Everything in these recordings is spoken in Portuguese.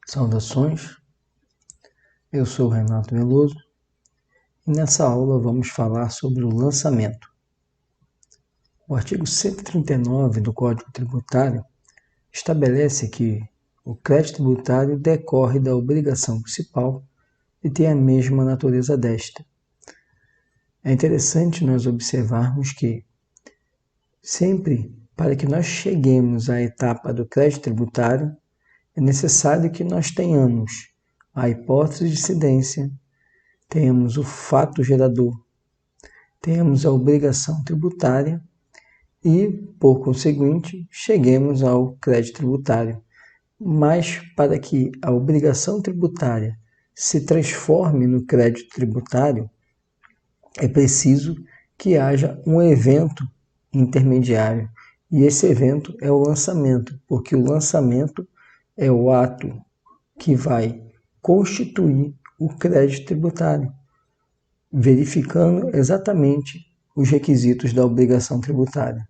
Saudações, eu sou o Renato Veloso e nessa aula vamos falar sobre o lançamento. O artigo 139 do Código Tributário estabelece que o crédito tributário decorre da obrigação principal e tem a mesma natureza desta. É interessante nós observarmos que sempre para que nós cheguemos à etapa do crédito tributário, é necessário que nós tenhamos a hipótese de incidência, temos o fato gerador, temos a obrigação tributária e, por conseguinte, cheguemos ao crédito tributário. Mas para que a obrigação tributária se transforme no crédito tributário, é preciso que haja um evento intermediário. E esse evento é o lançamento, porque o lançamento é o ato que vai constituir o crédito tributário, verificando exatamente os requisitos da obrigação tributária.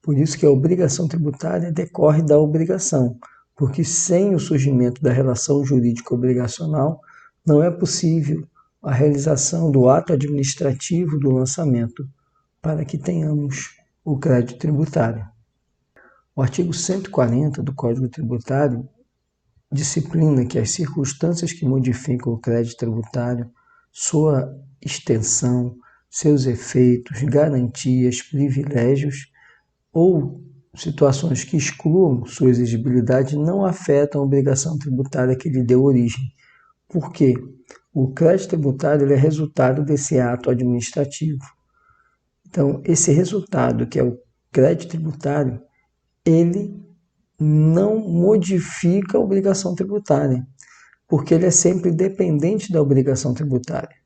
Por isso que a obrigação tributária decorre da obrigação, porque sem o surgimento da relação jurídica obrigacional, não é possível a realização do ato administrativo do lançamento para que tenhamos o crédito tributário. O artigo 140 do Código Tributário disciplina que as circunstâncias que modificam o crédito tributário, sua extensão, seus efeitos, garantias, privilégios ou situações que excluam sua exigibilidade não afetam a obrigação tributária que lhe deu origem. Por quê? O crédito tributário ele é resultado desse ato administrativo. Então, esse resultado, que é o crédito tributário, ele não modifica a obrigação tributária, porque ele é sempre dependente da obrigação tributária.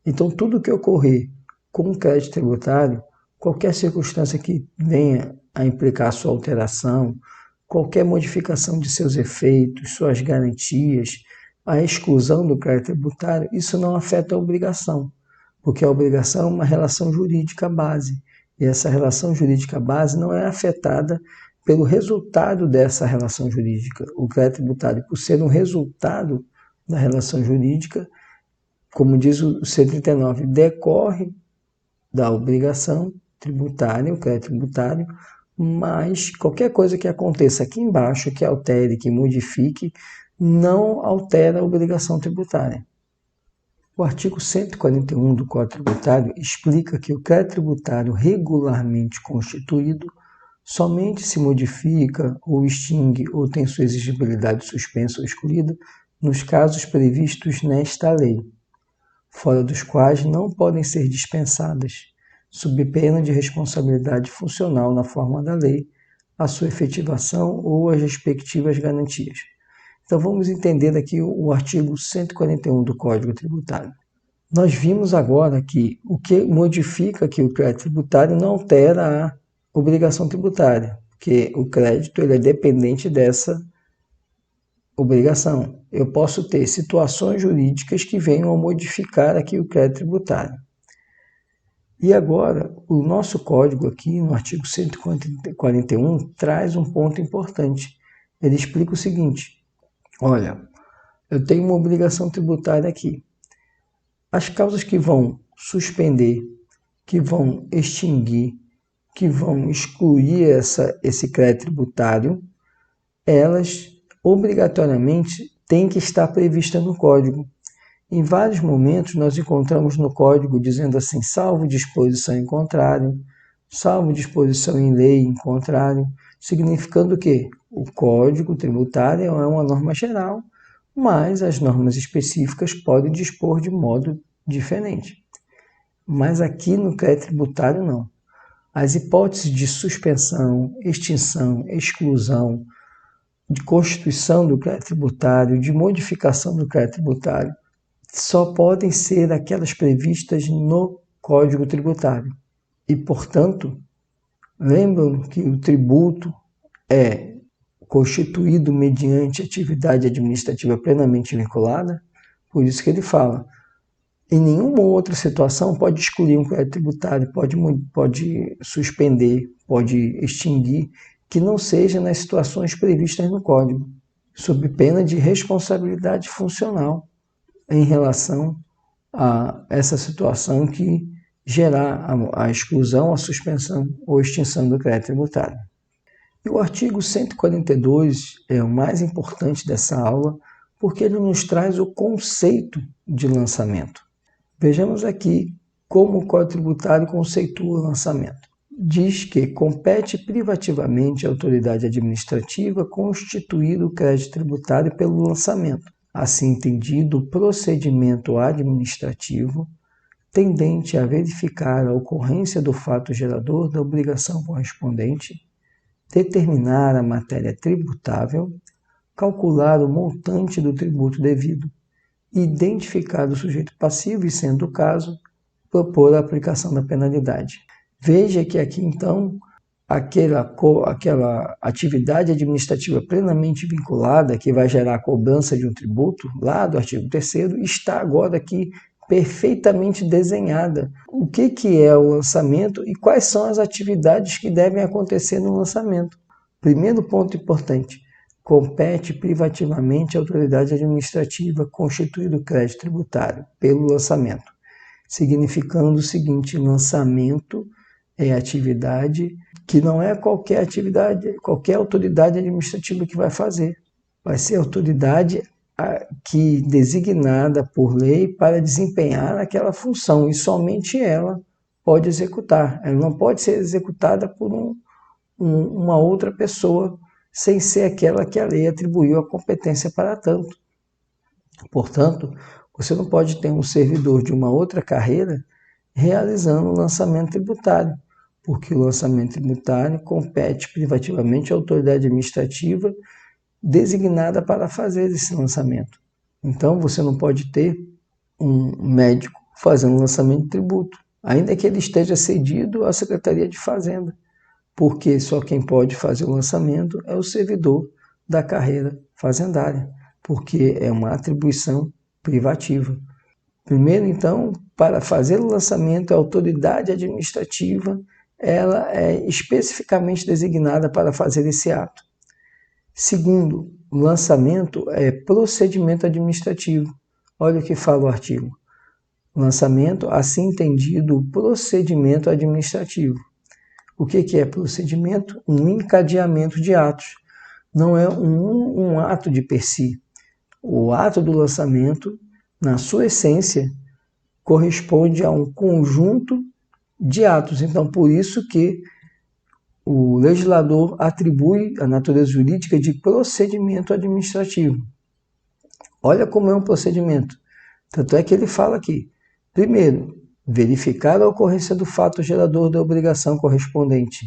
Então, tudo que ocorrer com o crédito tributário, qualquer circunstância que venha a implicar sua alteração, qualquer modificação de seus efeitos, suas garantias, a exclusão do crédito tributário, isso não afeta a obrigação, porque a obrigação é uma relação jurídica base, e essa relação jurídica base não é afetada pelo resultado dessa relação jurídica. O crédito tributário, por ser um resultado da relação jurídica, como diz o 139, decorre da obrigação tributária, o crédito tributário, mas qualquer coisa que aconteça aqui embaixo, que altere, que modifique, não altera a obrigação tributária. O artigo 141 do Código Tributário explica que o crédito tributário regularmente constituído somente se modifica ou extingue ou tem sua exigibilidade suspensa ou excluída nos casos previstos nesta lei, fora dos quais não podem ser dispensadas, sob pena de responsabilidade funcional na forma da lei, a sua efetivação ou as respectivas garantias. Então vamos entender aqui o artigo 141 do Código Tributário. Nós vimos agora que o que modifica aqui o crédito tributário não altera a obrigação tributária, porque o crédito ele é dependente dessa obrigação. Eu posso ter situações jurídicas que venham a modificar aqui o crédito tributário. E agora, o nosso código aqui, no artigo 141, traz um ponto importante. Ele explica o seguinte: olha, eu tenho uma obrigação tributária aqui. As causas que vão suspender, que vão extinguir, que vão excluir esse crédito tributário, elas obrigatoriamente têm que estar previstas no Código. Em vários momentos nós encontramos no Código dizendo assim, salvo disposição em contrário, salvo disposição em lei em contrário, significando que o Código Tributário é uma norma geral, mas as normas específicas podem dispor de modo diferente. Mas aqui no crédito tributário não. As hipóteses de suspensão, extinção, exclusão, de constituição do crédito tributário, de modificação do crédito tributário, só podem ser aquelas previstas no Código Tributário. E, portanto, lembram que o tributo é constituído mediante atividade administrativa plenamente vinculada? Por isso que ele fala, em nenhuma outra situação pode excluir um crédito tributário, pode suspender, pode extinguir, que não seja nas situações previstas no Código. sob pena de responsabilidade funcional em relação a essa situação que gerar a exclusão, a suspensão ou extinção do crédito tributário. E o artigo 142 é o mais importante dessa aula, porque ele nos traz o conceito de lançamento. Vejamos aqui como o Código Tributário conceitua o lançamento. Diz que compete privativamente à autoridade administrativa constituir o crédito tributário pelo lançamento, assim entendido o procedimento administrativo tendente a verificar a ocorrência do fato gerador da obrigação correspondente, determinar a matéria tributável, calcular o montante do tributo devido, identificar o sujeito passivo e, sendo o caso, propor a aplicação da penalidade. Veja que aqui, então, aquela atividade administrativa plenamente vinculada, que vai gerar a cobrança de um tributo, lá do artigo 3º, está agora aqui perfeitamente desenhada. O que é o lançamento e quais são as atividades que devem acontecer no lançamento. Primeiro ponto importante: compete privativamente à autoridade administrativa constituir o crédito tributário pelo lançamento, significando o seguinte: lançamento é atividade que não é qualquer atividade, qualquer autoridade administrativa que vai fazer. Vai ser a autoridade que designada por lei para desempenhar aquela função, e somente ela pode executar. Ela não pode ser executada por uma outra pessoa, sem ser aquela que a lei atribuiu a competência para tanto. Portanto, você não pode ter um servidor de uma outra carreira realizando o lançamento tributário, porque o lançamento tributário compete privativamente à autoridade administrativa designada para fazer esse lançamento. Então, você não pode ter um médico fazendo lançamento de tributo, ainda que ele esteja cedido à Secretaria de Fazenda, porque só quem pode fazer o lançamento é o servidor da carreira fazendária, porque é uma atribuição privativa. Primeiro, então, para fazer o lançamento, a autoridade administrativa ela é especificamente designada para fazer esse ato. Segundo, o lançamento é procedimento administrativo. Olha o que fala o artigo. Lançamento, assim entendido, procedimento administrativo. O que é procedimento? Um encadeamento de atos. Não é um ato de per si. O ato do lançamento, na sua essência, corresponde a um conjunto de atos. Então, por isso que o legislador atribui a natureza jurídica de procedimento administrativo. Olha como é um procedimento. Tanto é que ele fala aqui. Primeiro, verificar a ocorrência do fato gerador da obrigação correspondente.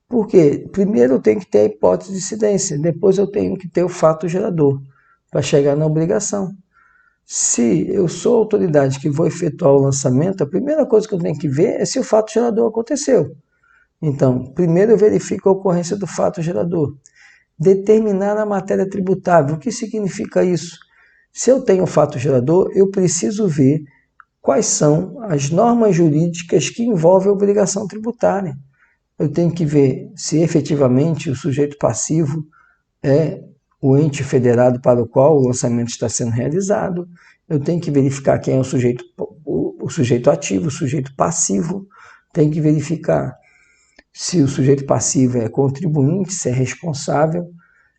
Por quê? Primeiro eu tenho que ter a hipótese de incidência, depois eu tenho que ter o fato gerador para chegar na obrigação. Se eu sou a autoridade que vou efetuar o lançamento, a primeira coisa que eu tenho que ver é se o fato gerador aconteceu. Então, primeiro eu verifico a ocorrência do fato gerador. Determinar a matéria tributável. O que significa isso? Se eu tenho o fato gerador, eu preciso ver quais são as normas jurídicas que envolvem a obrigação tributária. Eu tenho que ver se efetivamente o sujeito passivo é o ente federado para o qual o lançamento está sendo realizado. Eu tenho que verificar quem é o sujeito ativo, o sujeito passivo. Tenho que verificar se o sujeito passivo é contribuinte, se é responsável.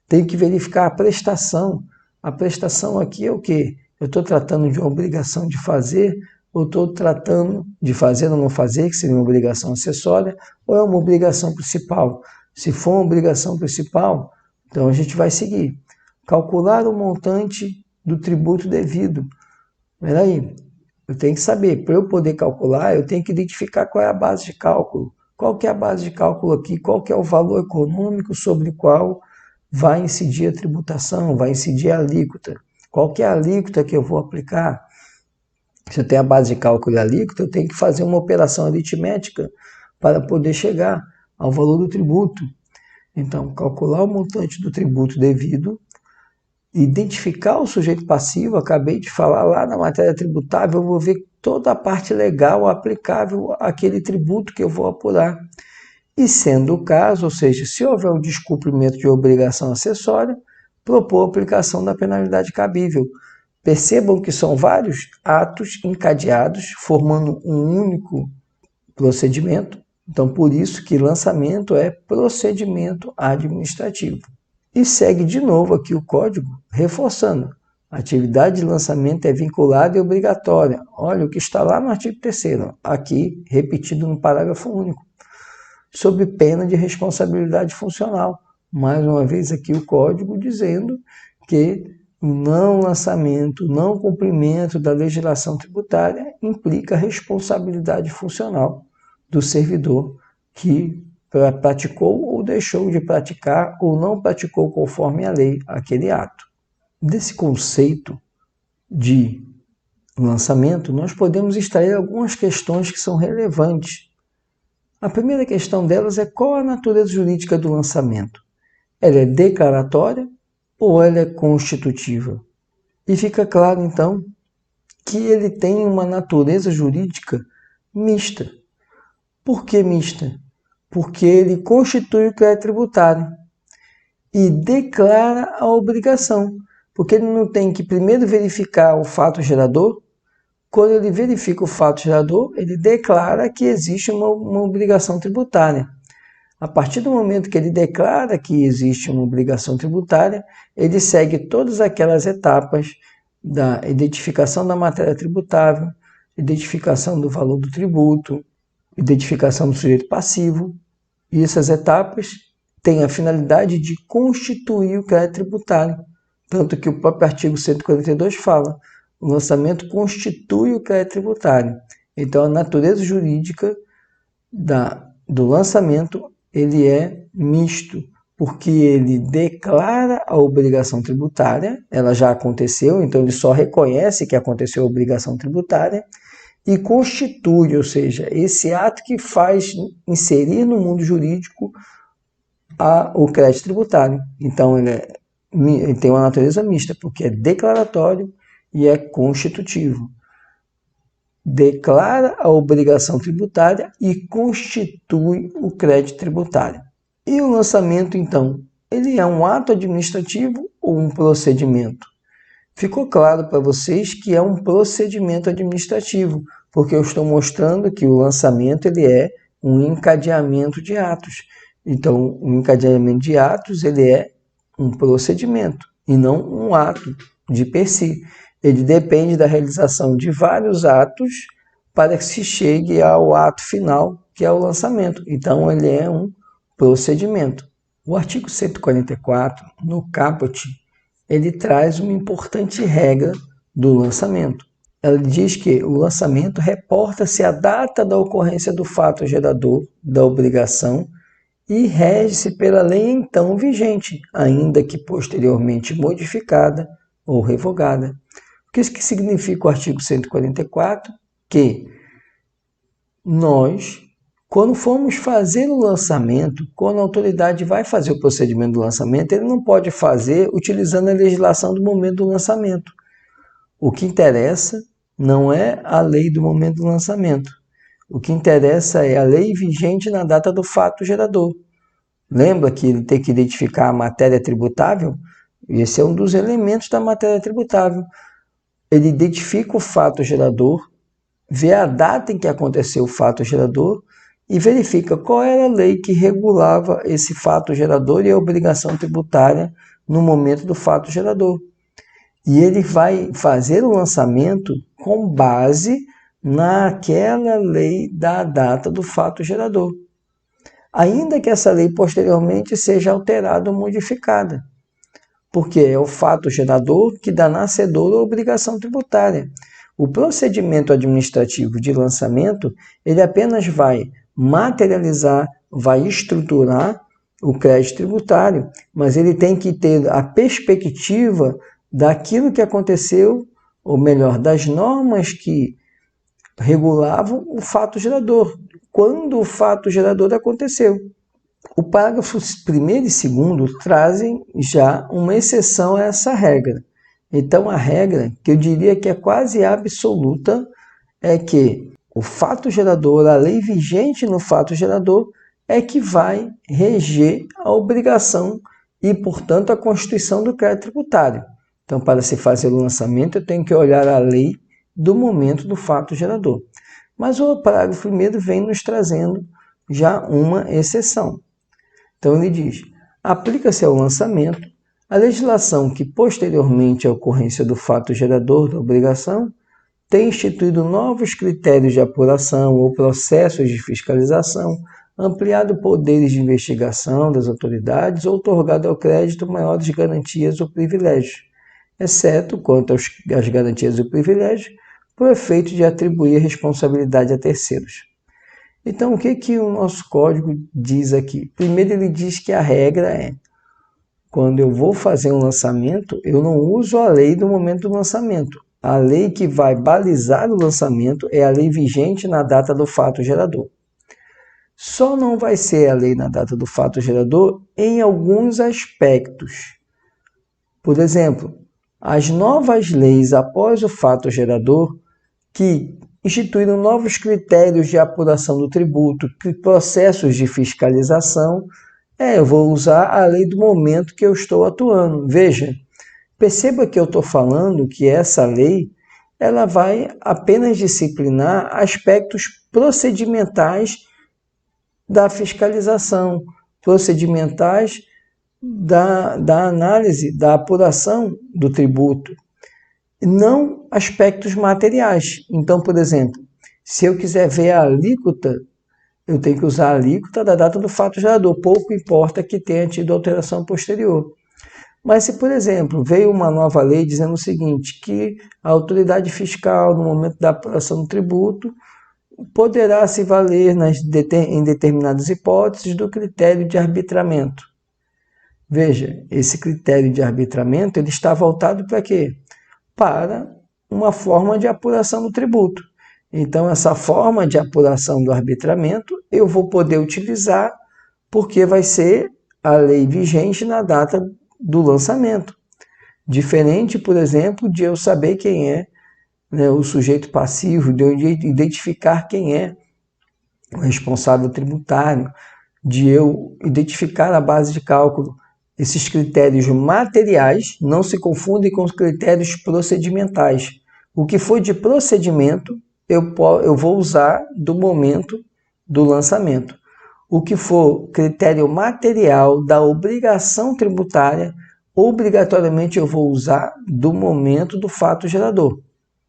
Tenho que verificar a prestação. A prestação aqui é o quê? Eu estou tratando de uma obrigação de fazer, ou estou tratando de fazer ou não fazer, que seria uma obrigação acessória, ou é uma obrigação principal? Se for uma obrigação principal, então a gente vai seguir. Calcular o montante do tributo devido. Peraí, eu tenho que saber, para eu poder calcular, eu tenho que identificar qual é a base de cálculo. Qual que é a base de cálculo aqui? Qual que é o valor econômico sobre o qual vai incidir a tributação, vai incidir a alíquota? Qual que é a alíquota que eu vou aplicar? Se eu tenho a base de cálculo e a alíquota, eu tenho que fazer uma operação aritmética para poder chegar ao valor do tributo. Então, calcular o montante do tributo devido, identificar o sujeito passivo, acabei de falar lá na matéria tributável, eu vou ver toda a parte legal aplicável àquele tributo que eu vou apurar. E sendo o caso, ou seja, se houver um descumprimento de obrigação acessória, propor a aplicação da penalidade cabível. Percebam que são vários atos encadeados, formando um único procedimento. Então, por isso que lançamento é procedimento administrativo. E segue de novo aqui o código, reforçando. A atividade de lançamento é vinculada e obrigatória. Olha o que está lá no artigo 3º, aqui repetido no parágrafo único, sob pena de responsabilidade funcional. Mais uma vez aqui o código dizendo que o não lançamento, não cumprimento da legislação tributária implica responsabilidade funcional do servidor que praticou ou deixou de praticar ou não praticou conforme a lei aquele ato. Desse conceito de lançamento, nós podemos extrair algumas questões que são relevantes. A primeira questão delas é qual a natureza jurídica do lançamento? Ela é declaratória ou ela é constitutiva? E fica claro, então, que ele tem uma natureza jurídica mista. Por que mista? Porque ele constitui o crédito tributário e declara a obrigação, porque ele não tem que primeiro verificar o fato gerador. Quando ele verifica o fato gerador, ele declara que existe uma obrigação tributária. A partir do momento que ele declara que existe uma obrigação tributária, ele segue todas aquelas etapas da identificação da matéria tributável, identificação do valor do tributo, identificação do sujeito passivo. E essas etapas têm a finalidade de constituir o crédito tributário. Tanto que o próprio artigo 142 fala: o lançamento constitui o crédito tributário. Então, a natureza jurídica do lançamento ele é misto, porque ele declara a obrigação tributária, ela já aconteceu, então ele só reconhece que aconteceu a obrigação tributária, e constitui, ou seja, esse ato que faz inserir no mundo jurídico o crédito tributário. Então, ele tem uma natureza mista, porque é declaratório e é constitutivo. Declara a obrigação tributária e constitui o crédito tributário. E o lançamento, então, ele é um ato administrativo ou um procedimento? Ficou claro para vocês que é um procedimento administrativo, porque eu estou mostrando que o lançamento ele é um encadeamento de atos. Então, o encadeamento de atos ele é um procedimento e não um ato de per si. Ele depende da realização de vários atos para que se chegue ao ato final, que é o lançamento. Então, ele é um procedimento. O artigo 144, no caput, ele traz uma importante regra do lançamento. Ela diz que o lançamento reporta-se a data da ocorrência do fato gerador da obrigação e rege-se pela lei então vigente, ainda que posteriormente modificada ou revogada. O que isso que significa o artigo 144? Que nós, quando formos fazer o lançamento, quando a autoridade vai fazer o procedimento do lançamento, ele não pode fazer utilizando a legislação do momento do lançamento. O que interessa não é a lei do momento do lançamento. O que interessa é a lei vigente na data do fato gerador. Lembra que ele tem que identificar a matéria tributável? Esse é um dos elementos da matéria tributável. Ele identifica o fato gerador, vê a data em que aconteceu o fato gerador e verifica qual era a lei que regulava esse fato gerador e a obrigação tributária no momento do fato gerador. E ele vai fazer o lançamento com base naquela lei da data do fato gerador, ainda que essa lei posteriormente seja alterada ou modificada, porque é o fato gerador que dá nascedor à obrigação tributária. O procedimento administrativo de lançamento, ele apenas vai materializar, vai estruturar o crédito tributário, mas ele tem que ter a perspectiva daquilo que aconteceu, ou melhor, das normas que regulavam o fato gerador, quando o fato gerador aconteceu. O parágrafo 1º e 2º trazem já uma exceção a essa regra. Então, a regra, que eu diria que é quase absoluta, é que o fato gerador, a lei vigente no fato gerador, é que vai reger a obrigação e, portanto, a constituição do crédito tributário. Então, para se fazer o lançamento, eu tenho que olhar a lei do momento do fato gerador. Mas o parágrafo 1º vem nos trazendo já uma exceção. Então, ele diz: aplica-se ao lançamento a legislação que, posteriormente à ocorrência do fato gerador da obrigação, tem instituído novos critérios de apuração ou processos de fiscalização, ampliado poderes de investigação das autoridades ou otorgado ao crédito maiores garantias ou privilégios, exceto quanto às garantias e privilégios, por efeito de atribuir responsabilidade a terceiros. Então, o que o nosso código diz aqui? Primeiro, ele diz que a regra é: quando eu vou fazer um lançamento, eu não uso a lei do momento do lançamento. A lei que vai balizar o lançamento é a lei vigente na data do fato gerador. Só não vai ser a lei na data do fato gerador em alguns aspectos. Por exemplo, as novas leis após o fato gerador, que instituíram novos critérios de apuração do tributo, processos de fiscalização, eu vou usar a lei do momento que eu estou atuando. Veja, perceba que eu estou falando que essa lei ela vai apenas disciplinar aspectos procedimentais da fiscalização, procedimentais da análise, da apuração do tributo, não aspectos materiais. Então, por exemplo, se eu quiser ver a alíquota, eu tenho que usar a alíquota da data do fato gerador, pouco importa que tenha tido alteração posterior. Mas se, por exemplo, veio uma nova lei dizendo o seguinte, que a autoridade fiscal, no momento da apuração do tributo, poderá se valer em determinadas hipóteses do critério de arbitramento. Veja, esse critério de arbitramento ele está voltado para quê? Para uma forma de apuração do tributo. Então, essa forma de apuração do arbitramento eu vou poder utilizar porque vai ser a lei vigente na data do lançamento. Diferente, por exemplo, de eu saber quem é o sujeito passivo, de eu identificar quem é o responsável tributário, de eu identificar a base de cálculo. Esses critérios materiais não se confundem com os critérios procedimentais. O que for de procedimento, eu vou usar do momento do lançamento. O que for critério material da obrigação tributária, obrigatoriamente eu vou usar do momento do fato gerador.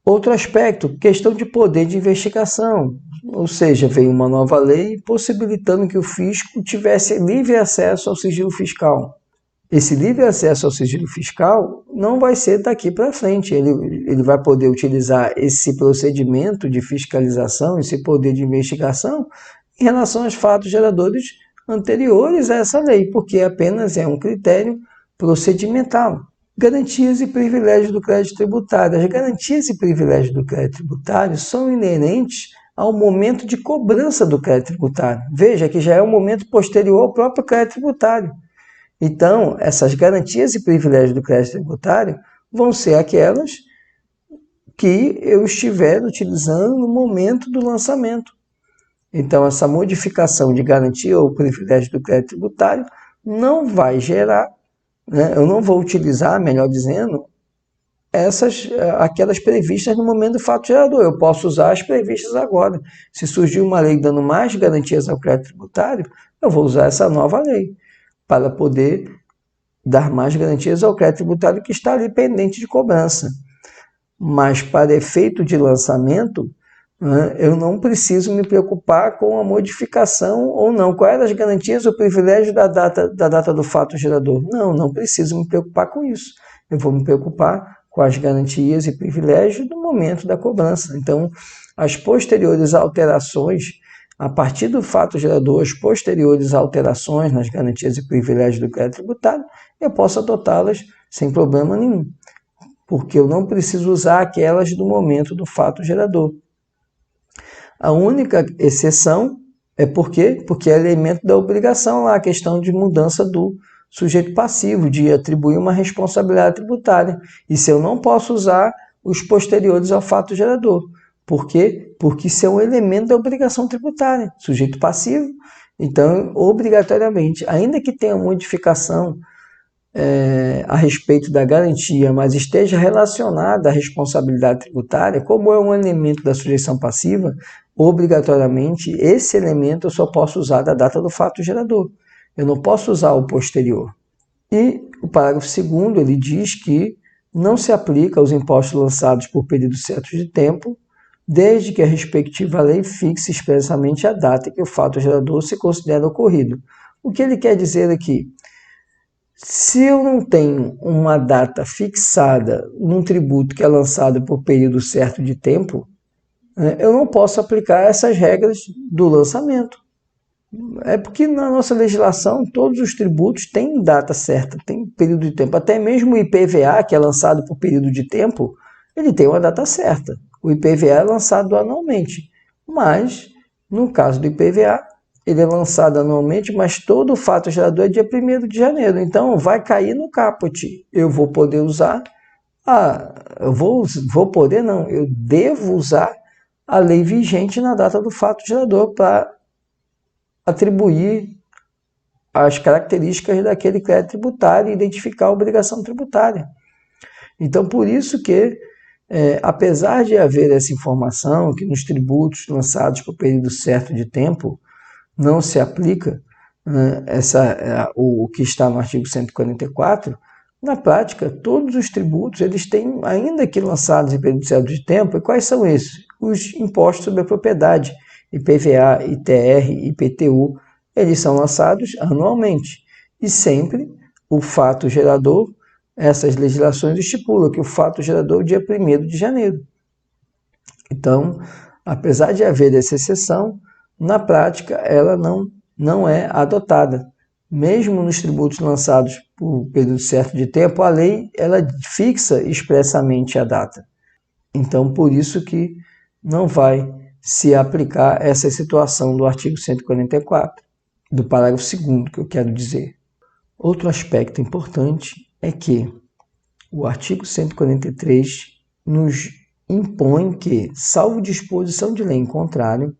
Outro aspecto, questão de poder de investigação, ou seja, veio uma nova lei possibilitando que o fisco tivesse livre acesso ao sigilo fiscal. Esse livre acesso ao sigilo fiscal não vai ser daqui para frente, ele vai poder utilizar esse procedimento de fiscalização, esse poder de investigação, em relação aos fatos geradores anteriores a essa lei, porque apenas é um critério procedimental. Garantias e privilégios do crédito tributário. As garantias e privilégios do crédito tributário são inerentes ao momento de cobrança do crédito tributário. Veja que já é um momento posterior ao próprio crédito tributário. Então, essas garantias e privilégios do crédito tributário vão ser aquelas que eu estiver utilizando no momento do lançamento. Então, essa modificação de garantia ou privilégio do crédito tributário não vai gerar, eu não vou utilizar, melhor dizendo, aquelas previstas no momento do fato gerador. Eu posso usar as previstas agora. Se surgir uma lei dando mais garantias ao crédito tributário, eu vou usar essa nova lei para poder dar mais garantias ao crédito tributário que está ali pendente de cobrança. Mas para efeito de lançamento, eu não preciso me preocupar com a modificação ou não. Quais eram as garantias ou privilégios da data do fato gerador? Não preciso me preocupar com isso. Eu vou me preocupar com as garantias e privilégios do momento da cobrança. Então, as posteriores alterações, a partir do fato gerador, as posteriores alterações nas garantias e privilégios do crédito tributário, eu posso adotá-las sem problema nenhum, porque eu não preciso usar aquelas do momento do fato gerador. A única exceção é por quê? Porque é elemento da obrigação lá, a questão de mudança do sujeito passivo, de atribuir uma responsabilidade tributária. E se eu não posso usar os posteriores ao fato gerador. Por quê? Porque isso é um elemento da obrigação tributária, sujeito passivo. Então, obrigatoriamente, ainda que tenha modificação a respeito da garantia, mas esteja relacionada à responsabilidade tributária, como é um elemento da sujeição passiva, obrigatoriamente esse elemento eu só posso usar da data do fato gerador. Eu não posso usar o posterior. E o parágrafo 2º, ele diz que não se aplica aos impostos lançados por períodos certos de tempo, desde que a respectiva lei fixe expressamente a data em que o fato gerador se considera ocorrido. O que ele quer dizer aqui? Se eu não tenho uma data fixada num tributo que é lançado por período certo de tempo, eu não posso aplicar essas regras do lançamento. É porque na nossa legislação todos os tributos têm data certa, tem período de tempo. Até mesmo o IPVA, que é lançado por período de tempo, ele tem uma data certa. O IPVA é lançado anualmente, mas no caso do IPVA, ele é lançado anualmente, mas todo o fato gerador é dia 1º de janeiro. Então vai cair no caput. Eu vou poder usar, eu devo usar a lei vigente na data do fato gerador para atribuir as características daquele crédito tributário e identificar a obrigação tributária. Então, por isso que, apesar de haver essa informação que nos tributos lançados por período certo de tempo não se aplica o que está no artigo 144, na prática, todos os tributos, eles têm, ainda que lançados em período certo de tempo, e quais são esses? Os impostos sobre a propriedade, IPVA, ITR, IPTU, eles são lançados anualmente. E sempre o fato gerador, essas legislações estipulam que o fato gerador é o dia 1º de janeiro. Então, apesar de haver essa exceção, na prática ela não é adotada. Mesmo nos tributos lançados por período certo de tempo, a lei ela fixa expressamente a data. Então, por isso que não vai se aplicar essa situação do artigo 144, do parágrafo 2º, que eu quero dizer. Outro aspecto importante é que o artigo 143 nos impõe que, salvo disposição de lei em contrário,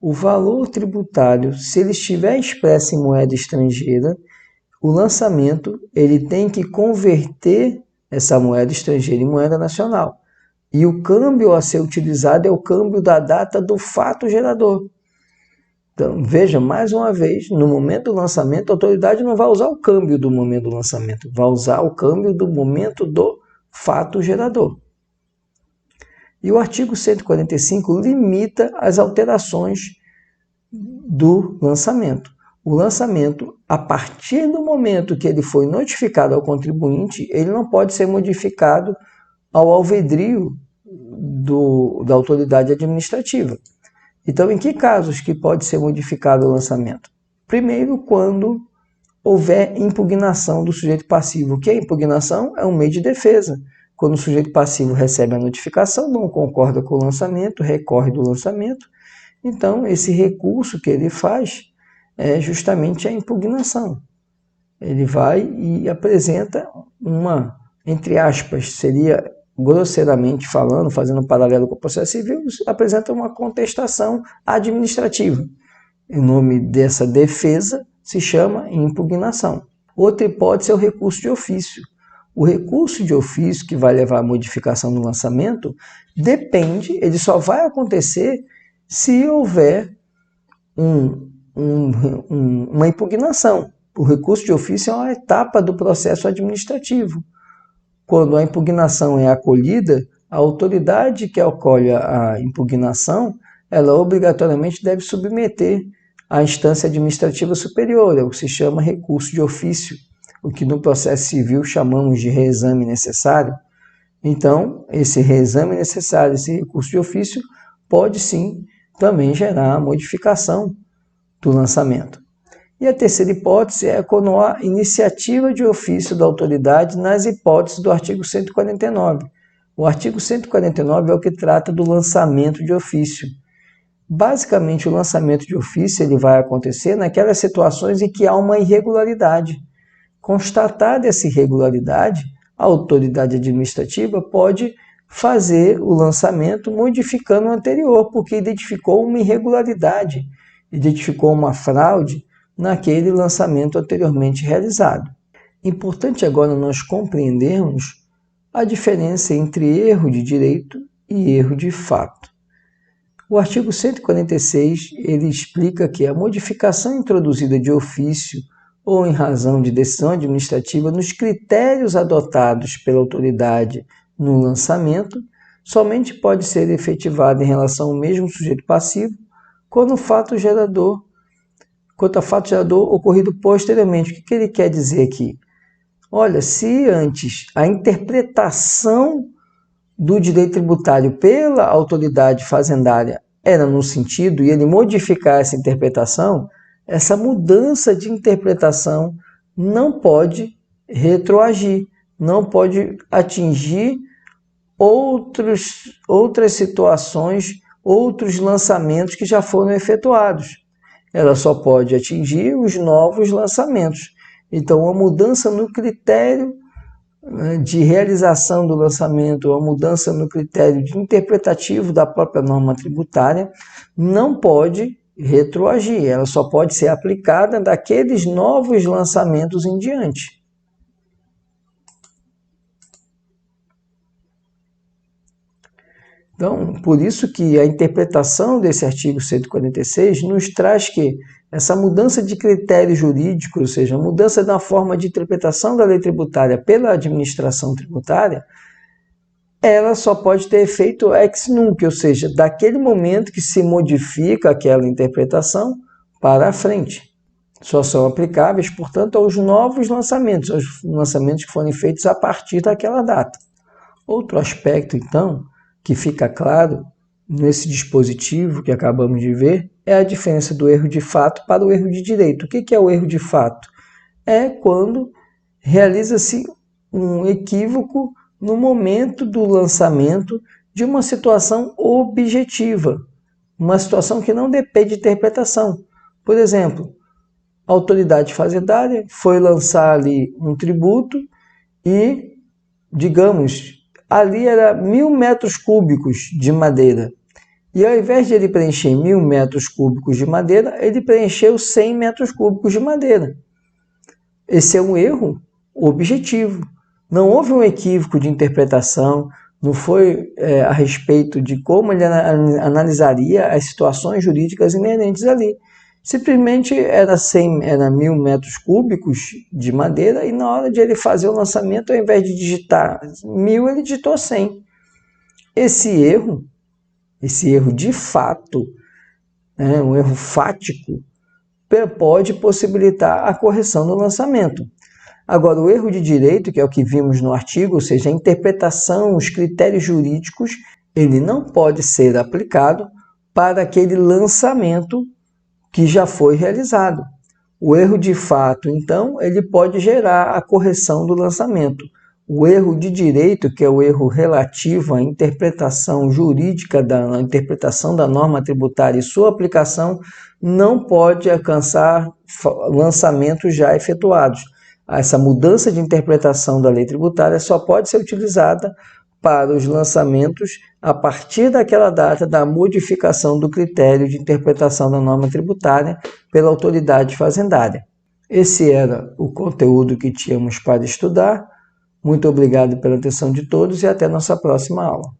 o valor tributário, se ele estiver expresso em moeda estrangeira, o lançamento ele tem que converter essa moeda estrangeira em moeda nacional. E o câmbio a ser utilizado é o câmbio da data do fato gerador. Então, veja, mais uma vez, no momento do lançamento, a autoridade não vai usar o câmbio do momento do lançamento, vai usar o câmbio do momento do fato gerador. E o artigo 145 limita as alterações do lançamento. O lançamento, a partir do momento que ele foi notificado ao contribuinte, ele não pode ser modificado ao alvedrio da autoridade administrativa. Então, em que casos que pode ser modificado o lançamento? Primeiro, quando houver impugnação do sujeito passivo. O que é impugnação? É um meio de defesa. Quando o sujeito passivo recebe a notificação, não concorda com o lançamento, recorre do lançamento, então esse recurso que ele faz é justamente a impugnação. Ele vai e apresenta uma, entre aspas, seria grosseiramente falando, fazendo um paralelo com o processo civil, apresenta uma contestação administrativa. O nome dessa defesa se chama impugnação. Outra hipótese é o recurso de ofício. O recurso de ofício que vai levar à modificação do lançamento depende, ele só vai acontecer se houver uma impugnação. O recurso de ofício é uma etapa do processo administrativo. Quando a impugnação é acolhida, a autoridade que acolhe a impugnação, ela obrigatoriamente deve submeter à instância administrativa superior, é o que se chama recurso de ofício, o que no processo civil chamamos de reexame necessário. Então, esse reexame necessário, esse recurso de ofício, pode sim também gerar a modificação do lançamento. E a terceira hipótese é quando há iniciativa de ofício da autoridade nas hipóteses do artigo 149. O artigo 149 é o que trata do lançamento de ofício. Basicamente, o lançamento de ofício ele vai acontecer naquelas situações em que há uma irregularidade. Constatada essa irregularidade, a autoridade administrativa pode fazer o lançamento modificando o anterior, porque identificou uma irregularidade, identificou uma fraude naquele lançamento anteriormente realizado. Importante agora nós compreendermos a diferença entre erro de direito e erro de fato. O artigo 146, ele explica que a modificação introduzida de ofício ou em razão de decisão administrativa nos critérios adotados pela autoridade no lançamento somente pode ser efetivada em relação ao mesmo sujeito passivo quanto a fato gerador ocorrido posteriormente. O que ele quer dizer aqui? Olha, se antes a interpretação do direito tributário pela autoridade fazendária era no sentido e ele modificar essa interpretação, essa mudança de interpretação não pode retroagir, não pode atingir outras situações, outros lançamentos que já foram efetuados. Ela só pode atingir os novos lançamentos. Então, a mudança no critério de realização do lançamento, a mudança no critério de interpretativo da própria norma tributária não pode retroagir, ela só pode ser aplicada daqueles novos lançamentos em diante. Então, por isso que a interpretação desse artigo 146 nos traz que essa mudança de critério jurídico, ou seja, a mudança na forma de interpretação da lei tributária pela administração tributária, ela só pode ter efeito ex nunc, ou seja, daquele momento que se modifica aquela interpretação para a frente. Só são aplicáveis, portanto, aos novos lançamentos, aos lançamentos que forem feitos a partir daquela data. Outro aspecto, então, que fica claro nesse dispositivo que acabamos de ver é a diferença do erro de fato para o erro de direito. O que é o erro de fato? É quando realiza-se um equívoco no momento do lançamento de uma situação objetiva, uma situação que não depende de interpretação. Por exemplo, a autoridade fazendária foi lançar ali um tributo e, digamos, ali era 1.000 metros cúbicos de madeira. E ao invés de ele preencher 1.000 metros cúbicos de madeira, ele preencheu 100 metros cúbicos de madeira. Esse é um erro objetivo. Não houve um equívoco de interpretação, não foi a respeito de como ele analisaria as situações jurídicas inerentes ali. Simplesmente era 1.000 metros cúbicos de madeira e na hora de ele fazer o lançamento, ao invés de digitar 1.000, ele digitou 100. Esse erro de fato, um erro fático, pode possibilitar a correção do lançamento. Agora, o erro de direito, que é o que vimos no artigo, ou seja, a interpretação, os critérios jurídicos, ele não pode ser aplicado para aquele lançamento que já foi realizado. O erro de fato, então, ele pode gerar a correção do lançamento. O erro de direito, que é o erro relativo à interpretação jurídica da interpretação da norma tributária e sua aplicação, não pode alcançar lançamentos já efetuados. Essa mudança de interpretação da lei tributária só pode ser utilizada para os lançamentos a partir daquela data da modificação do critério de interpretação da norma tributária pela autoridade fazendária. Esse era o conteúdo que tínhamos para estudar. Muito obrigado pela atenção de todos e até nossa próxima aula.